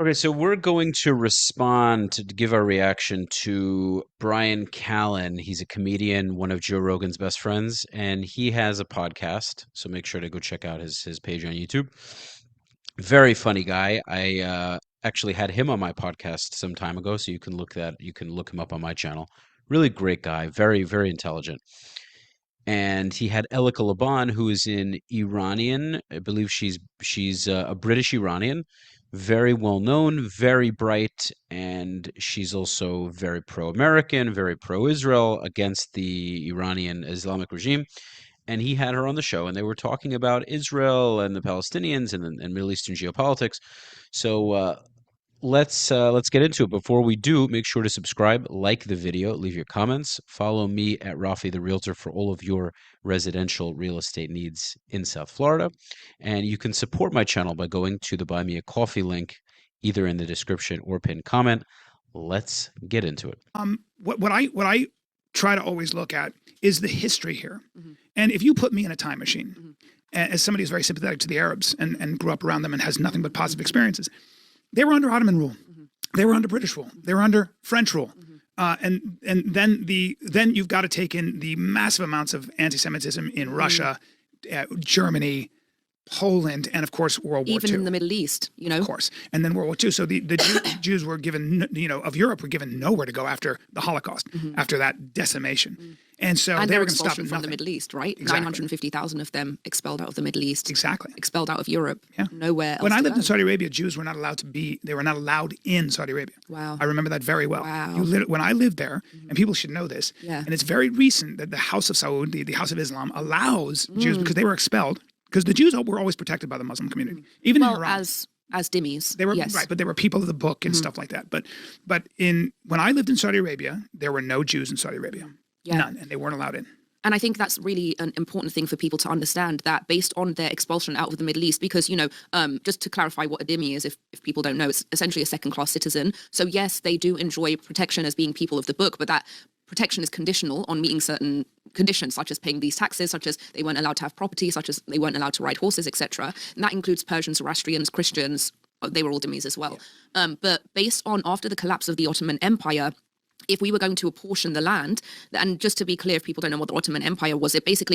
Okay, so we're going to respond to give our reaction to Bryan Callen. He's a comedian, one of Joe Rogan's best friends, and he has a podcast. So make sure to go check out his page on YouTube. Very funny guy. I actually had him on my podcast some time ago, so you can look him up on my channel. Really great guy, very, very intelligent. And he had Elica Le Bon, who is an Iranian. I believe she's a British Iranian, very well known, very bright, and she's also very pro-American, very pro-Israel, against the Iranian Islamic regime. And he had her on the show, and they were talking about Israel and the Palestinians and Middle Eastern geopolitics. So let's get into it. Before we do, make sure to subscribe, like the video, leave your comments, follow me at Rafi the Realtor for all of your residential real estate needs in South Florida. And you can support my channel by going to the Buy Me a Coffee link, either in the description or pinned comment. Let's get into it. What I try to always look at is the history here. And if you put me in a time machine, as somebody who's very sympathetic to the Arabs and grew up around them and has nothing but positive experiences, they were under Ottoman rule. They were under British rule. They were under French rule. And then you've got to take in the massive amounts of anti-Semitism in Russia, Germany, Poland, and of course World War II. Even in the Middle East, you know. Of course. And then World War II. So the Jews were given, of Europe were given nowhere to go after the Holocaust, after that decimation. And so they were going to stop at from nothing. the Middle East, right? Exactly. 950,000 of them expelled out of the Middle East. Exactly. Expelled out of Europe. Yeah. Nowhere else. When I lived in Saudi Arabia, Jews were not allowed they were not allowed in Saudi Arabia. Wow. I remember that very well. Wow. When I lived there, and people should know this, and it's very recent that the House of Saud, the House of Islam, allows Jews, because they were expelled, because the Jews were always protected by the Muslim community, even in Iran. As dhimmis, they were yes. right, but they were people of the book and stuff like that. But when I lived in Saudi Arabia, there were no Jews in Saudi Arabia, none, and they weren't allowed in. And I think that's really an important thing for people to understand, that based on their expulsion out of the Middle East, because, just to clarify what a dhimmi is, if people don't know, it's essentially a second-class citizen. So yes, they do enjoy protection as being people of the book, but that protection is conditional on meeting certain conditions, such as paying these taxes, such as they weren't allowed to have property, such as they weren't allowed to ride horses, etc. And that includes Persians, Zoroastrians, Christians. They were all dhimmis as well. But based on after the collapse of the Ottoman Empire, if we were going to apportion the land, and just to be clear, if people don't know what the Ottoman Empire was, it was it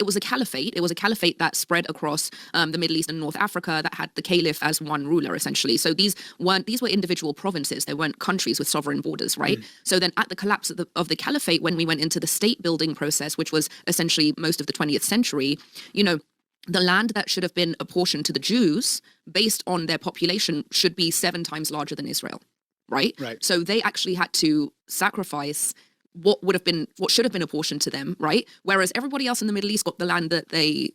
was a caliphate. It was a caliphate that spread across the Middle East and North Africa, that had the caliph as one ruler, essentially. So these were individual provinces. They weren't countries with sovereign borders, right? So then at the collapse of the caliphate, when we went into the state building process, which was essentially most of the 20th century, the land that should have been apportioned to the Jews based on their population should be 7 times larger than Israel. Right? So they actually had to sacrifice what should have been apportioned to them, right? Whereas everybody else in the Middle East got the land that they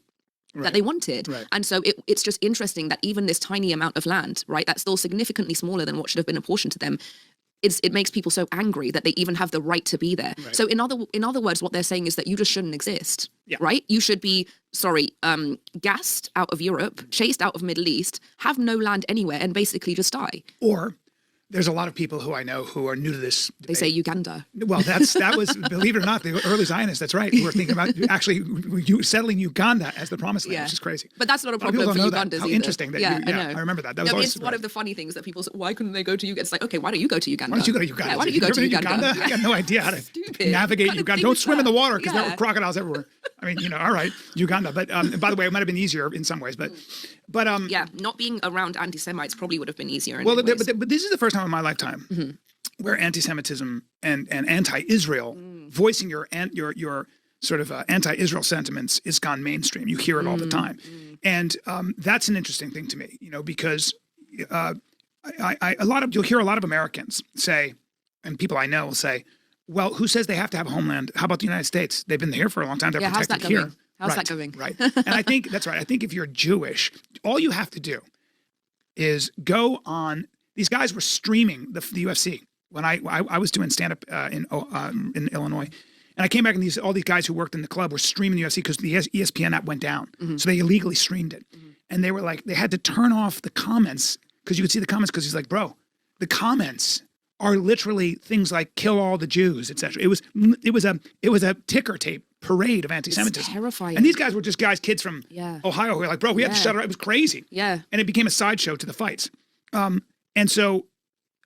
wanted. And so it's just interesting that even this tiny amount of land, right, that's still significantly smaller than what should have been apportioned to them, it makes people so angry that they even have the right to be there. So in other words, what they're saying is that you just shouldn't exist, right? You should be, gassed out of Europe, chased out of Middle East, have no land anywhere, and basically just die. Or there's a lot of people who I know who are new to this debate. They say Uganda. Well, that was, believe it or not, the early Zionists, that's right, who were thinking about actually settling Uganda as the promised land, which is crazy. But that's not a problem for Ugandans How either. interesting that I remember that. That was it's one of the funny things that people say, why couldn't they go to Uganda? It's like, okay, why don't you go to Uganda? Why don't you go to Uganda? Yeah, why don't you go to Uganda? I got no idea how to navigate Uganda. Don't swim in the water because there were crocodiles everywhere. I mean, all right, Uganda. But by the way, it might have been easier in some ways. But not being around anti-Semites probably would have been easier. Well, but this is the first time in my lifetime where anti-Semitism and anti-Israel, voicing your sort of anti-Israel sentiments, is gone mainstream. You hear it all the time, and that's an interesting thing to me, because you'll hear a lot of Americans say, and people I know will say, well, who says they have to have a homeland? How about the United States? They've been here for a long time. They're protected here. How's that going? Right. And I think that's right. I think if you're Jewish, all you have to do is go on. These guys were streaming the UFC when I was doing stand-up in Illinois. And I came back and all these guys who worked in the club were streaming the UFC because the ESPN app went down. So they illegally streamed it. And they were like, they had to turn off the comments because you could see the comments, because he's like, bro, the comments are literally things like "kill all the Jews," etc. It was a ticker tape parade of anti-Semitism. terrifying. And these guys were just kids from Ohio who were like, bro, we had to shut it. It was crazy. Yeah. And it became a sideshow to the fights. And so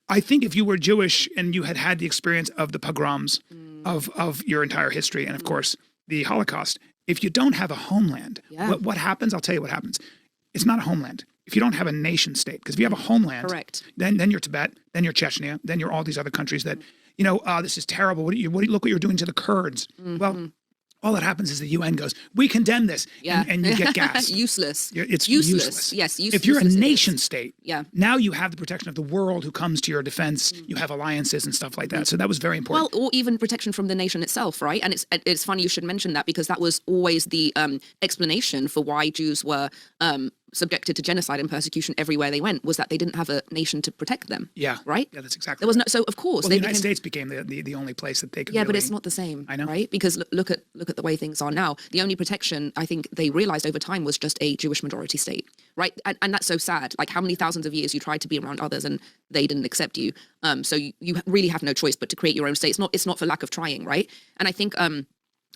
I think if you were Jewish and you had the experience of the pogroms of your entire history, and of course the Holocaust, if you don't have a homeland, what happens? I'll tell you what happens. It's not a homeland. If you don't have a nation state, because if you have a homeland, correct, then you're Tibet, then you're Chechnya, then you're all these other countries that, this is terrible. Look what you're doing to the Kurds. Well, all that happens is the UN goes, we condemn this, and you get gas. Useless. It's useless. Yes, if you're a nation state, now you have the protection of the world who comes to your defense. You have alliances and stuff like that. So that was very important. Well, or even protection from the nation itself, right? And it's funny you should mention that, because that was always the explanation for why Jews were subjected to genocide and persecution everywhere they went, was that they didn't have a nation to protect them. Yeah. Right? Yeah, that's exactly there was no, so of course the United States became the only place that they could but it's not the same. I know. Right? Because look at the way things are now. The only protection I think they realized over time was just a Jewish majority state. Right? And that's so sad. Like, how many thousands of years you tried to be around others and they didn't accept you. So you really have no choice but to create your own state. It's not for lack of trying, right? And I think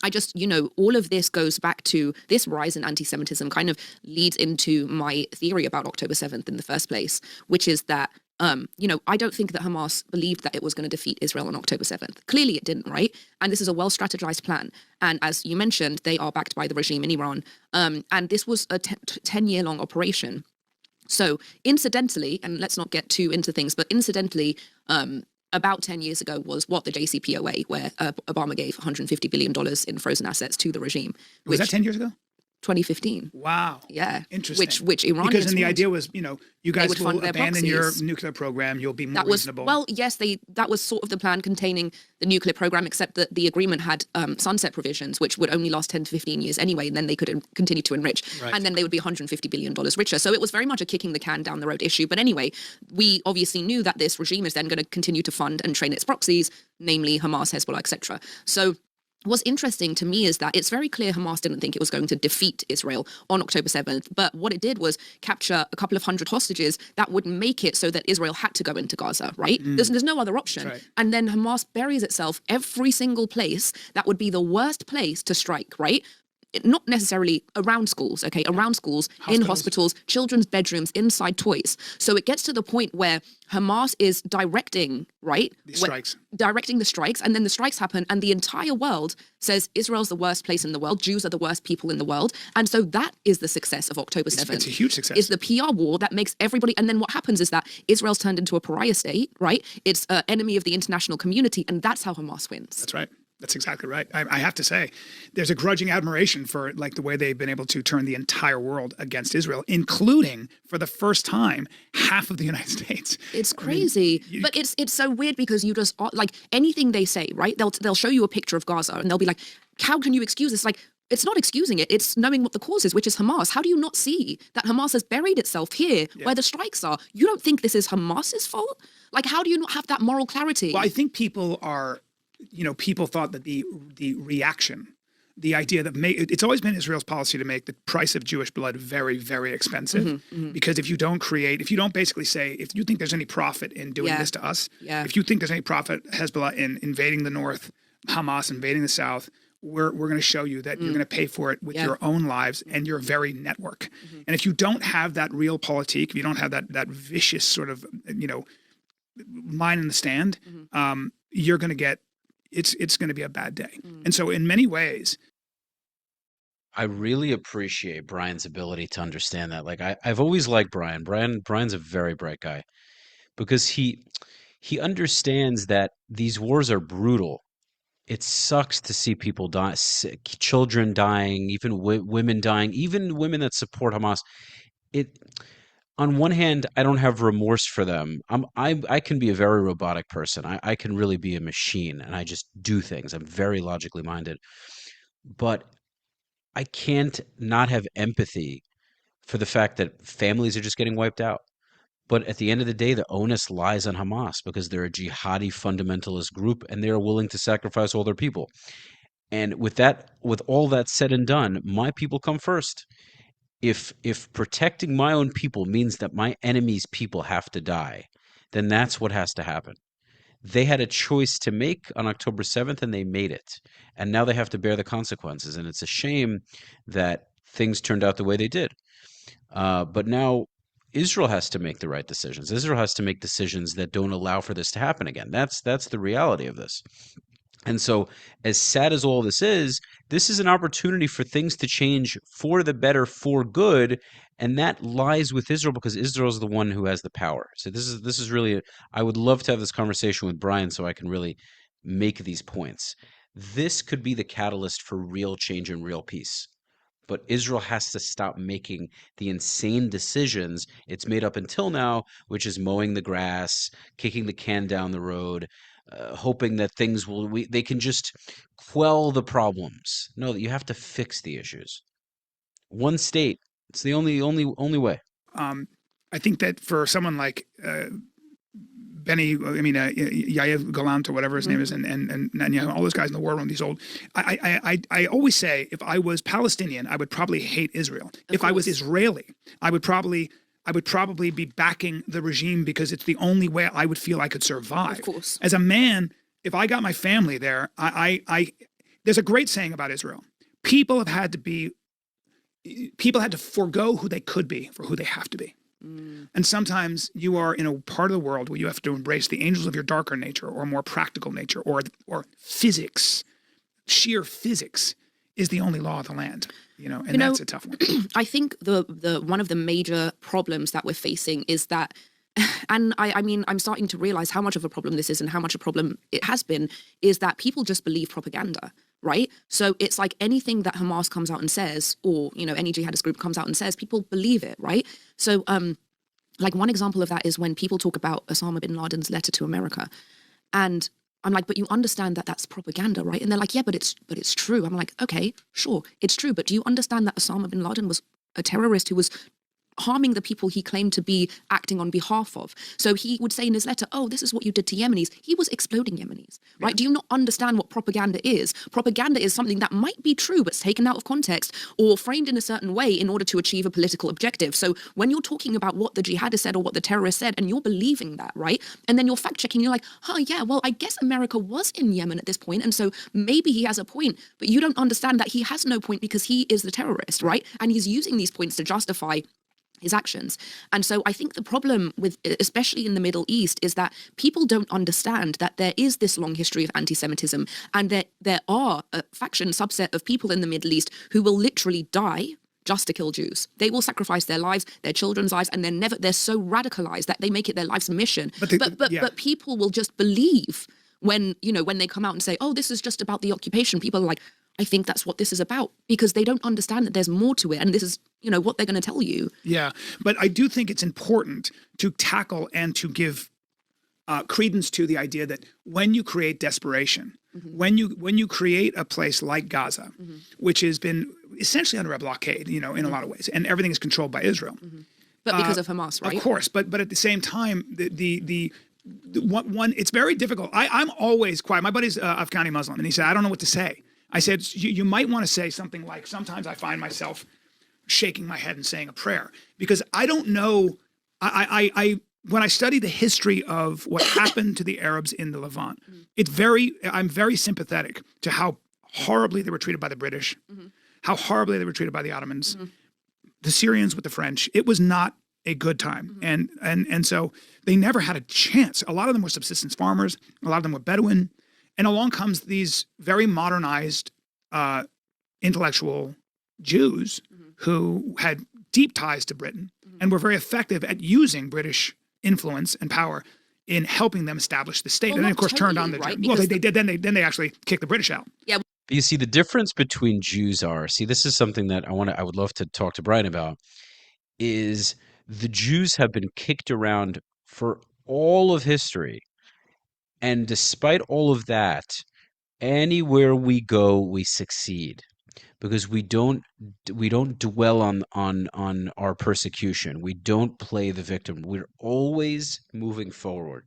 I just, all of this goes back to this rise in anti-Semitism kind of leads into my theory about October 7th in the first place, which is that, I don't think that Hamas believed that it was going to defeat Israel on October 7th. Clearly it didn't, right? And this is a well-strategized plan. And as you mentioned, they are backed by the regime in Iran. And this was a 10-year-long operation. So incidentally, and let's not get too into things, but incidentally, about 10 years ago was the JCPOA, where Obama gave $150 billion in frozen assets to the regime. Was that 10 years ago? 2015. Wow. Yeah. Interesting. Which Iranians because then the idea was, you guys will abandon your proxies. nuclear program. You'll be more reasonable. Well, yes, that was sort of the plan containing the nuclear program, except that the agreement had sunset provisions, which would only last 10 to 15 years anyway, and then they could continue to enrich. Right. And then they would be $150 billion richer. So it was very much a kicking the can down the road issue. But anyway, we obviously knew that this regime is then going to continue to fund and train its proxies, namely Hamas, Hezbollah, etc. So what's interesting to me is that it's very clear Hamas didn't think it was going to defeat Israel on October 7th, but what it did was capture a couple of hundred hostages that would make it so that Israel had to go into Gaza, right? There's no other option. Right. And then Hamas buries itself every single place that would be the worst place to strike, right? Not necessarily around schools, okay? Around schools, in hospitals, children's bedrooms, inside toys. So it gets to the point where Hamas is directing, right? The strikes. Directing the strikes, and then the strikes happen, and the entire world says Israel's the worst place in the world, Jews are the worst people in the world. And so that is the success of October 7th. It's a huge success. It's the PR war that makes everybody, and then what happens is that Israel's turned into a pariah state, right? It's an enemy of the international community, and that's how Hamas wins. That's right. That's exactly right. I have to say, there's a grudging admiration for the way they've been able to turn the entire world against Israel, including for the first time half of the United States. It's crazy, but it's so weird because you just anything they say, right? They'll show you a picture of Gaza and they'll be like, "How can you excuse this?" Like, it's not excusing it. It's knowing what the cause is, which is Hamas. How do you not see that Hamas has buried itself here where the strikes are? You don't think this is Hamas's fault? Like, how do you not have that moral clarity? Well, I think people are. People thought that the reaction, the idea that it's always been Israel's policy to make the price of Jewish blood very, very expensive. Because if you don't basically say, if you think there's any profit in doing this to us, if you think there's any profit, Hezbollah, in invading the north, Hamas invading the south, we're going to show you that you're going to pay for it with your own lives and your very network. And if you don't have that real politique, if you don't have that vicious sort of, line in the stand, you're going to get, it's going to be a bad day. And so in many ways, I really appreciate Bryan's ability to understand that. Like, I've always liked Bryan. Bryan's a very bright guy because he understands that these wars are brutal. It sucks to see people die, children dying, even women dying, even women that support Hamas. On one hand, I don't have remorse for them. I can be a very robotic person. I can really be a machine, and I just do things. I'm very logically minded. But I can't not have empathy for the fact that families are just getting wiped out. But at the end of the day, the onus lies on Hamas because they're a jihadi fundamentalist group, and they are willing to sacrifice all their people. And with all that said and done, my people come first. If protecting my own people means that my enemy's people have to die, then that's what has to happen. They had a choice to make on October 7th, and they made it. And now they have to bear the consequences. And it's a shame that things turned out the way they did. But now Israel has to make the right decisions. Israel has to make decisions that don't allow for this to happen again. That's the reality of this. And so, as sad as all this is an opportunity for things to change for the better, for good, and that lies with Israel because Israel is the one who has the power. So this is really I would love to have this conversation with Bryan so I can really make these points. This could be the catalyst for real change and real peace. But Israel has to stop making the insane decisions it's made up until now, which is mowing the grass, kicking the can down the road, hoping that things they can just quell the problems. No, you have to fix the issues. One state. It's the only way. I think that for someone like Yair Gallant or whatever his name is, and all those guys in the war room, these old. I always say, if I was Palestinian, I would probably hate Israel. If I was Israeli, I would probably be backing the regime because it's the only way I would feel I could survive. Of course. As a man, if I got my family there, there's a great saying about Israel. People had to forego who they could be for who they have to be. And sometimes you are in a part of the world where you have to embrace the angels of your darker nature or more practical nature or physics. Sheer physics is the only law of the land, and that's a tough one. I think the one of the major problems that we're facing is that, and I mean, I'm starting to realize how much of a problem this is and how much a problem it has been, is that people just believe propaganda. Right? So it's like anything that Hamas comes out and says, or, any jihadist group comes out and says, people believe it, right? So, like one example of that is when people talk about Osama bin Laden's letter to America. And I'm like, but you understand that that's propaganda, right? And they're like, yeah, but it's true. I'm like, okay, sure, it's true. But do you understand that Osama bin Laden was a terrorist who was harming the people he claimed to be acting on behalf of? So he would say in his letter, oh, this is what you did to Yemenis. He was exploding Yemenis, right? Yeah. Do you not understand what propaganda is? Propaganda is something that might be true, but it's taken out of context or framed in a certain way in order to achieve a political objective. So when you're talking about what the jihadist said or what the terrorist said, and you're believing that, right? And then you're fact checking, you're like, yeah, well, I guess America was in Yemen at this point, and so maybe he has a point, but you don't understand that he has no point because he is the terrorist, right? And he's using these points to justify his actions. And so I think the problem with, especially in the Middle East, is that people don't understand that there is this long history of anti-Semitism, and that there are a faction subset of people in the Middle East who will literally die just to kill Jews. They will sacrifice their lives, their children's lives, and they're so radicalized that they make it their life's mission. But people will just believe when they come out and say, oh, this is just about the occupation. People are like, I think that's what this is about, because they don't understand that there's more to it, and this is, what they're going to tell you. Yeah, but I do think it's important to tackle and to give credence to the idea that when you create desperation, when you create a place like Gaza, which has been essentially under a blockade, in a lot of ways, and everything is controlled by Israel. But because of Hamas, right? Of course, but at the same time, the one it's very difficult. I'm always quiet. My buddy's Afghani Muslim, and he said, I don't know what to say. I said, you might want to say something like, sometimes I find myself shaking my head and saying a prayer, because I don't know. When I study the history of what happened to the Arabs in the Levant, I'm very sympathetic to how horribly they were treated by the British, how horribly they were treated by the Ottomans, the Syrians with the French. It was not a good time. And so they never had a chance. A lot of them were subsistence farmers. A lot of them were Bedouin. And along comes these very modernized intellectual Jews who had deep ties to Britain and were very effective at using British influence and power in helping them establish the state. Well, and then, of course, turned on the right? well, they did. Then they actually kicked the British out. Yeah. But you see, the difference between Jews this is something that I would love to talk to Bryan about, is the Jews have been kicked around for all of history. And despite all of that, anywhere we go, we succeed, because we don't dwell on our persecution. We don't play the victim. We're always moving forward.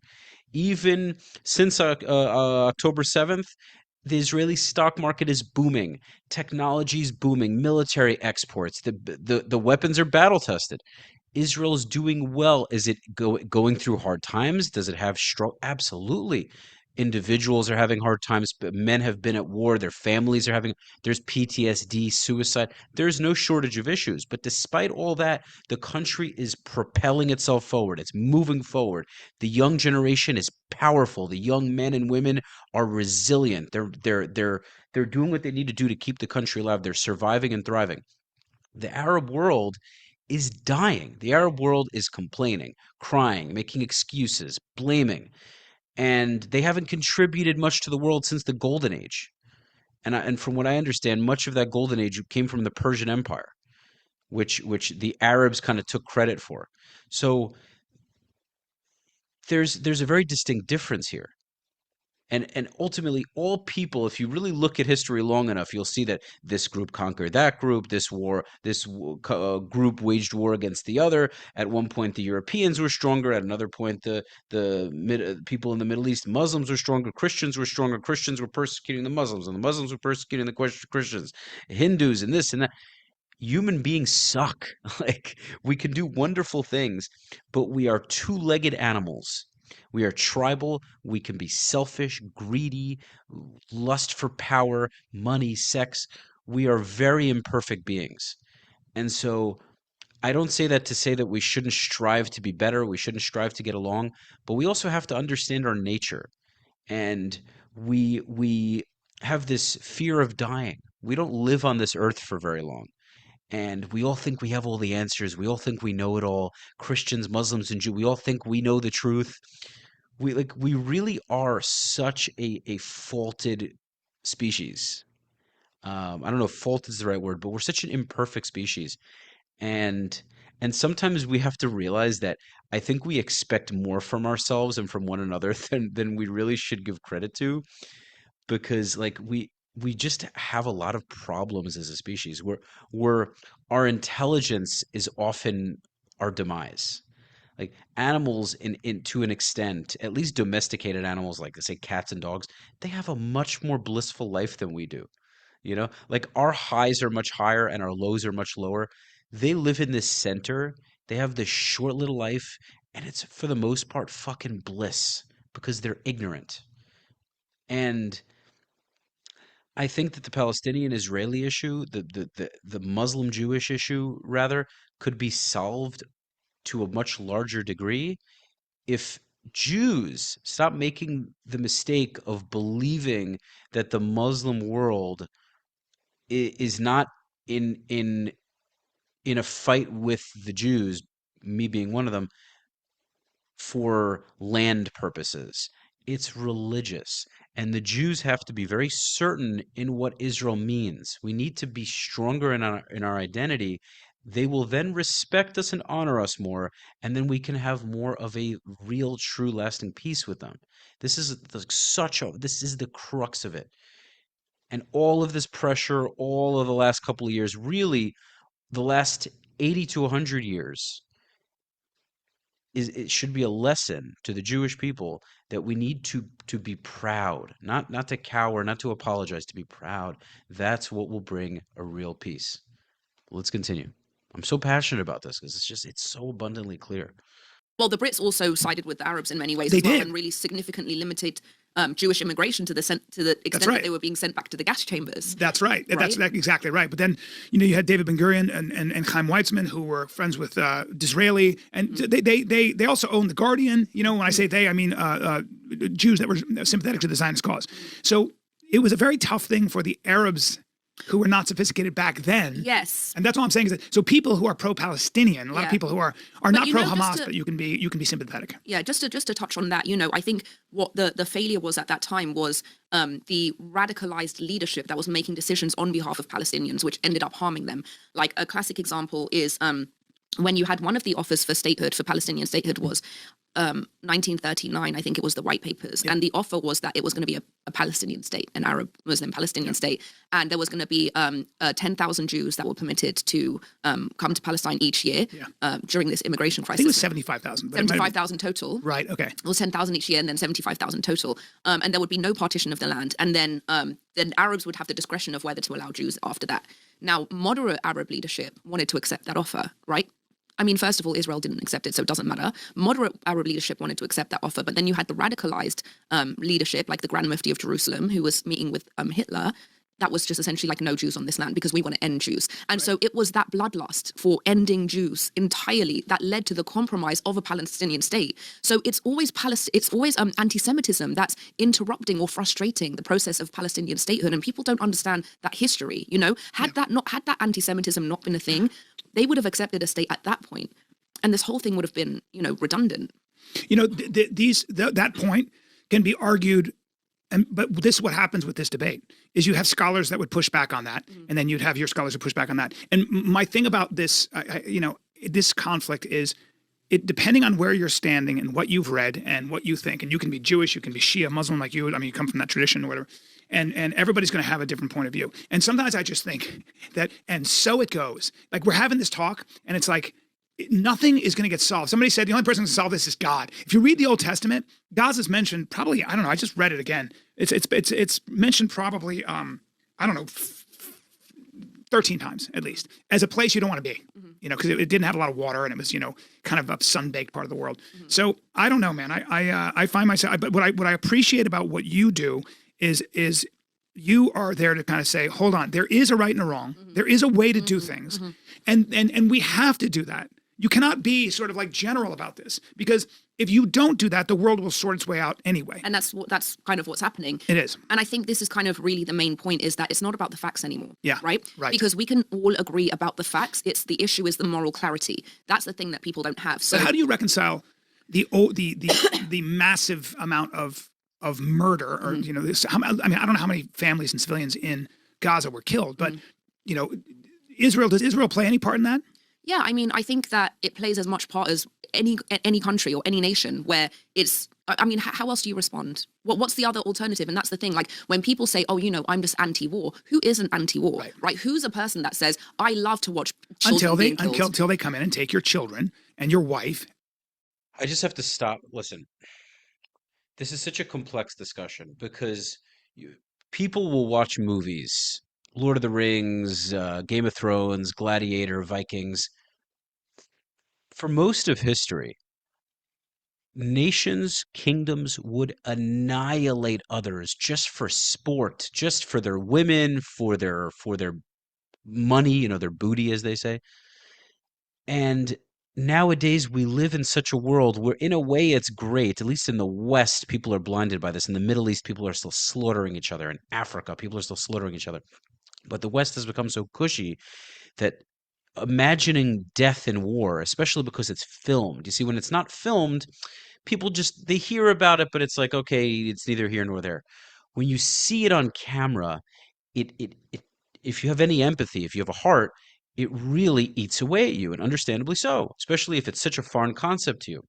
Even since October 7th, the Israeli stock market is booming. Technology is booming. Military exports. The weapons are battle tested. Israel is doing well. Is it going through hard times? Does it have struggle? Absolutely. Individuals are having hard times, but men have been at war. Their families are having, there's PTSD, suicide. There's no shortage of issues. But despite all that, the country is propelling itself forward. It's moving forward. The young generation is powerful. The young men and women are resilient. They're doing what they need to do to keep the country alive. They're surviving and thriving. The Arab world is dying. The Arab world is complaining, crying, making excuses, blaming, and they haven't contributed much to the world since the Golden Age. And from what I understand, much of that Golden Age came from the Persian Empire, which the Arabs kind of took credit for. So there's a very distinct difference here. And ultimately, all people, if you really look at history long enough, you'll see that this group conquered that group, this group waged war against the other. At one point, the Europeans were stronger. At another point, the people in the Middle East, Muslims were stronger. Christians were stronger. Christians were persecuting the Muslims, and the Muslims were persecuting the Christians. Hindus and this and that. Human beings suck. Like, we can do wonderful things, but we are two-legged animals. We are tribal. We can be selfish, greedy, lust for power, money, sex. We are very imperfect beings. And so I don't say that to say that we shouldn't strive to be better. We shouldn't strive to get along, but we also have to understand our nature. And we have this fear of dying. We don't live on this earth for very long. And we all think we have all the answers. We all think we know it all. Christians, Muslims, and Jews, we all think we know the truth. We really are such a faulted species. I don't know if fault is the right word, but we're such an imperfect species. And sometimes we have to realize that I think we expect more from ourselves and from one another than we really should give credit to, because like we just have a lot of problems as a species. Our intelligence is often our demise. Like animals in to an extent, at least domesticated animals like say cats and dogs, they have a much more blissful life than we do. Like our highs are much higher and our lows are much lower. They live in this center. They have this short little life, and it's for the most part fucking bliss because they're ignorant. And I think that the Palestinian-Israeli issue, the Muslim-Jewish issue rather, could be solved to a much larger degree if Jews stop making the mistake of believing that the Muslim world is not in a fight with the Jews, me being one of them, for land purposes. It's religious. And the Jews have to be very certain in what Israel means. We need to be stronger in our identity. They will then respect us and honor us more, and then we can have more of a real, true, lasting peace with them. This is the crux of it. And all of this pressure, all of the last couple of years, really the last 80 to 100 years, it should be a lesson to the Jewish people that we need to be proud, not to cower, not to apologize, to be proud. That's what will bring a real peace. Let's continue. I'm so passionate about this because it's so abundantly clear. Well, the Brits also sided with the Arabs in many ways They as well, did. and really significantly limited Jewish immigration to the extent right. that they were being sent back to the gas chambers. That's right. Right? That's exactly right. But then, you had David Ben Gurion and Chaim Weizmann, who were friends with Disraeli, and they also owned the Guardian. When I say they, I mean Jews that were sympathetic to the Zionist cause. So it was a very tough thing for the Arabs who were not sophisticated back then. Yes. And that's all I'm saying is that so people who are pro-Palestinian, a lot of people who are not pro-Hamas, but you can be sympathetic. Yeah, just to touch on that, I think what the failure was at that time was the radicalized leadership that was making decisions on behalf of Palestinians, which ended up harming them. Like a classic example is when you had one of the offers for statehood, for Palestinian statehood, was 1939, I think it was the White Papers. Yeah. And the offer was that it was going to be a Palestinian state, an Arab Muslim Palestinian state. And there was going to be 10,000 Jews that were permitted to come to Palestine each year during this immigration crisis. I think it was 75,000. 75,000 total. Right, okay. It was 10,000 each year and then 75,000 total. And there would be no partition of the land. And then Arabs would have the discretion of whether to allow Jews after that. Now, moderate Arab leadership wanted to accept that offer, right? I mean, first of all, Israel didn't accept it, so it doesn't matter. Moderate Arab leadership wanted to accept that offer, but then you had the radicalized leadership, like the Grand Mufti of Jerusalem, who was meeting with Hitler. That was just essentially like no Jews on this land because we want to end Jews. And so it was that bloodlust for ending Jews entirely that led to the compromise of a Palestinian state. So it's always anti-Semitism that's interrupting or frustrating the process of Palestinian statehood. And people don't understand that history. You know, had that anti-Semitism not been a thing, they would have accepted a state at that point. And this whole thing would have been, you know, redundant. You know, that point can be argued. But this is what happens with this debate is you have scholars that would push back on that, and then you'd have your scholars who push back on that. And my thing about this, this conflict is it depending on where you're standing and what you've read and what you think. And you can be Jewish, you can be Shia, Muslim like you. I mean, you come from that tradition or whatever. And everybody's going to have a different point of view. And sometimes I just think that, and so it goes. Like we're having this talk, and it's like, nothing is going to get solved. Somebody said the only person who can solve this is God. If you read the Old Testament, Gaza's mentioned probably, I don't know, I just read it again. It's mentioned probably, 13 times at least, as a place you don't want to be, you know, because it didn't have a lot of water and it was, you know, kind of a sun-baked part of the world. So I don't know, man. I find myself, but what I appreciate about what you do is you are there to kind of say, hold on, there is a right and a wrong. There is a way to do things. And we have to do that. You cannot be sort of like general about this because if you don't do that, the world will sort its way out anyway. And that's kind of what's happening. It is. And I think this is kind of really the main point is that it's not about the facts anymore. Yeah. Right? Because we can all agree about the facts. It's the issue is the moral clarity. That's the thing that people don't have. So how do you reconcile the massive amount of murder or, you know, this, I mean, I don't know how many families and civilians in Gaza were killed, but, you know, does Israel play any part in that? Yeah, I mean, I think that it plays as much part as any country or any nation where it's, I mean, how else do you respond? What's the other alternative? And that's the thing, like when people say, oh, you know, I'm just anti-war, who isn't anti-war, right? Who's a person that says, I love to watch children being killed? Until they come in and take your children and your wife. I just have to stop. Listen, this is such a complex discussion because people will watch movies, Lord of the Rings, Game of Thrones, Gladiator, Vikings. For most of history, nations, kingdoms would annihilate others just for sport, just for their women, for their money, you know, their booty, as they say. And nowadays we live in such a world where in a way it's great. At least in the West, people are blinded by this. In the Middle East, people are still slaughtering each other. In Africa, people are still slaughtering each other. But the West has become so cushy that imagining death in war, especially because it's filmed. You see, when it's not filmed, people they hear about it, but it's like, okay, it's neither here nor there. When you see it on camera, it if you have any empathy, if you have a heart, it really eats away at you, and understandably so, especially if it's such a foreign concept to you.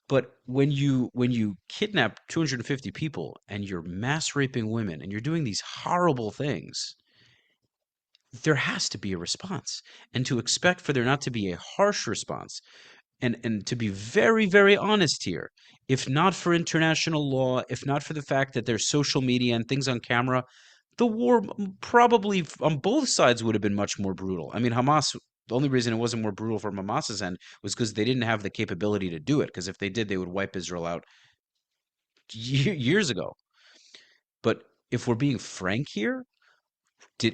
But when you kidnap 250 people and you're mass raping women and you're doing these horrible things, there has to be a response. And to expect for there not to be a harsh response, and to be very, very honest here, if not for international law, if not for the fact that there's social media and things on camera, the war probably on both sides would have been much more brutal. I mean, Hamas, the only reason it wasn't more brutal from Hamas's end was because they didn't have the capability to do it. Because if they did, they would wipe Israel out years ago. But if we're being frank here,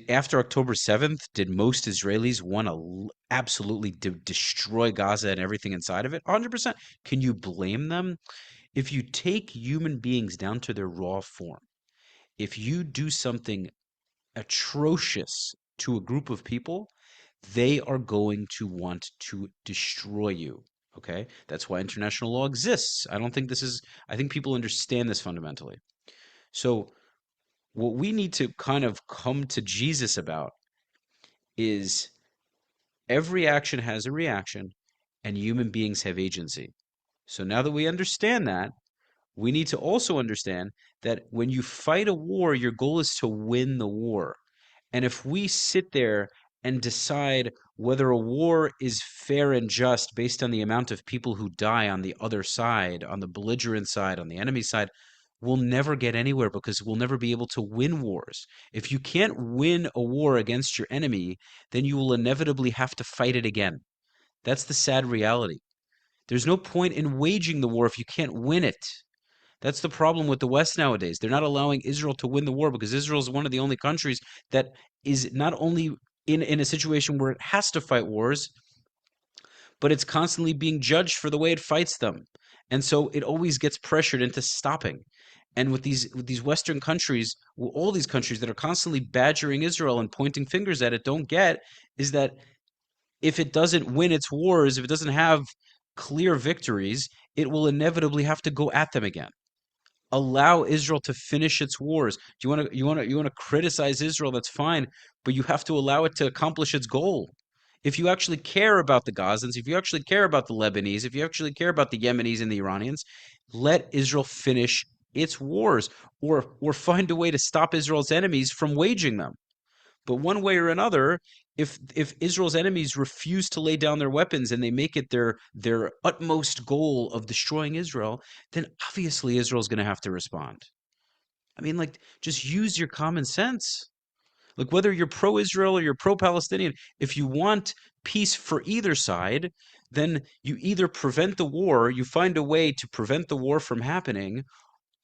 after October 7th, did most Israelis want to absolutely destroy Gaza and everything inside of it? 100%. Can you blame them? If you take human beings down to their raw form, if you do something atrocious to a group of people, they are going to want to destroy you. Okay? That's why international law exists. I think people understand this fundamentally. So what we need to kind of come to Jesus about is every action has a reaction and human beings have agency. So now that we understand that, we need to also understand that when you fight a war, your goal is to win the war. And if we sit there and decide whether a war is fair and just based on the amount of people who die on the other side, on the belligerent side, on the enemy side, we'll never get anywhere because we'll never be able to win wars. If you can't win a war against your enemy, then you will inevitably have to fight it again. That's the sad reality. There's no point in waging the war if you can't win it. That's the problem with the West nowadays. They're not allowing Israel to win the war because Israel is one of the only countries that is not only in a situation where it has to fight wars, but it's constantly being judged for the way it fights them. And so it always gets pressured into stopping. And with these Western countries, all these countries that are constantly badgering Israel and pointing fingers at it, don't get is that if it doesn't win its wars, if it doesn't have clear victories, it will inevitably have to go at them again. Allow Israel to finish its wars. You want to criticize Israel, that's fine, but you have to allow it to accomplish its goal. If you actually care about the Gazans, if you actually care about the Lebanese, if you actually care about the Yemenis and the Iranians, let Israel finish its wars, or find a way to stop Israel's enemies from waging them. But one way or another, if Israel's enemies refuse to lay down their weapons and they make it their utmost goal of destroying Israel, then obviously Israel's going to have to respond. I mean, like, just use your common sense. Like, whether you're pro-Israel or you're pro-Palestinian, if you want peace for either side, then you either prevent the war, you find a way to prevent the war from happening,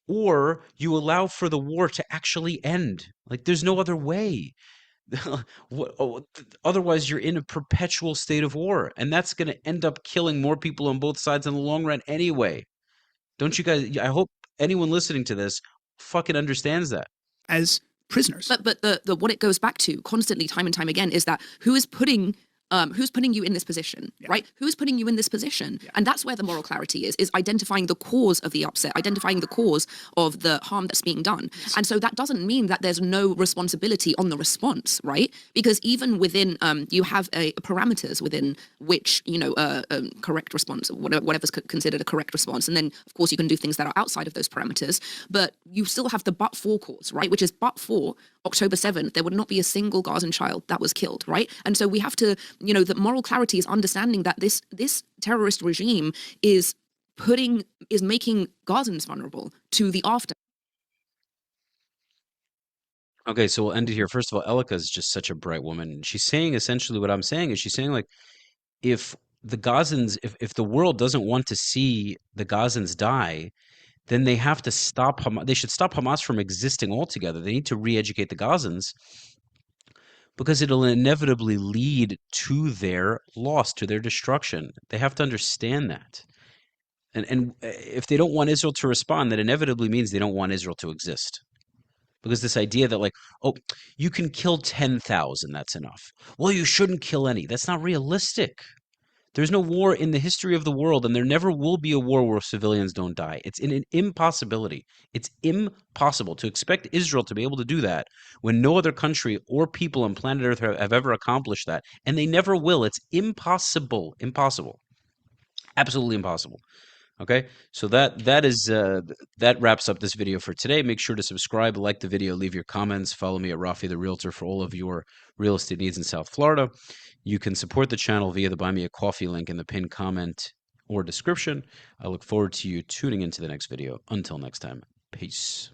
or you allow for the war to actually end. Like, there's no other way. Otherwise, you're in a perpetual state of war, and that's going to end up killing more people on both sides in the long run anyway. Don't you guys? I hope anyone listening to this fucking understands that. As prisoners. But the what it goes back to constantly, time and time again, is that who's putting you in this position, right? Who's putting you in this position? And that's where the moral clarity is identifying the cause of the upset, identifying the cause of the harm that's being done. And so that doesn't mean that there's no responsibility on the response, right? Because even within, you have parameters within which, correct response, whatever's considered a correct response. And then, of course, you can do things that are outside of those parameters, but you still have the but-for cause, right? Which is but for October 7th, there would not be a single Gazan child that was killed, right? And so we have to, the moral clarity is understanding that this terrorist regime is making Gazans vulnerable to the after. Okay, so we'll end it here. First of all, Elica is just such a bright woman. She's saying essentially what I'm saying is she's saying, like, if the Gazans, if the world doesn't want to see the Gazans die, then they have to stop Hamas. They should stop Hamas from existing altogether. They need to re-educate the Gazans, because it'll inevitably lead to their loss, to their destruction. They have to understand that. And if they don't want Israel to respond, that inevitably means they don't want Israel to exist. Because this idea that, like, oh, you can kill 10,000, that's enough. Well, you shouldn't kill any. That's not realistic. There's no war in the history of the world, and there never will be a war where civilians don't die. It's an impossibility. It's impossible to expect Israel to be able to do that when no other country or people on planet Earth have ever accomplished that, and they never will. It's impossible. Impossible. Absolutely impossible. Okay, so that wraps up this video for today. Make sure to subscribe, like the video, leave your comments, follow me at Rafi the Realtor for all of your real estate needs in South Florida. You can support the channel via the Buy Me a Coffee link in the pinned comment or description. I look forward to you tuning into the next video. Until next time, peace.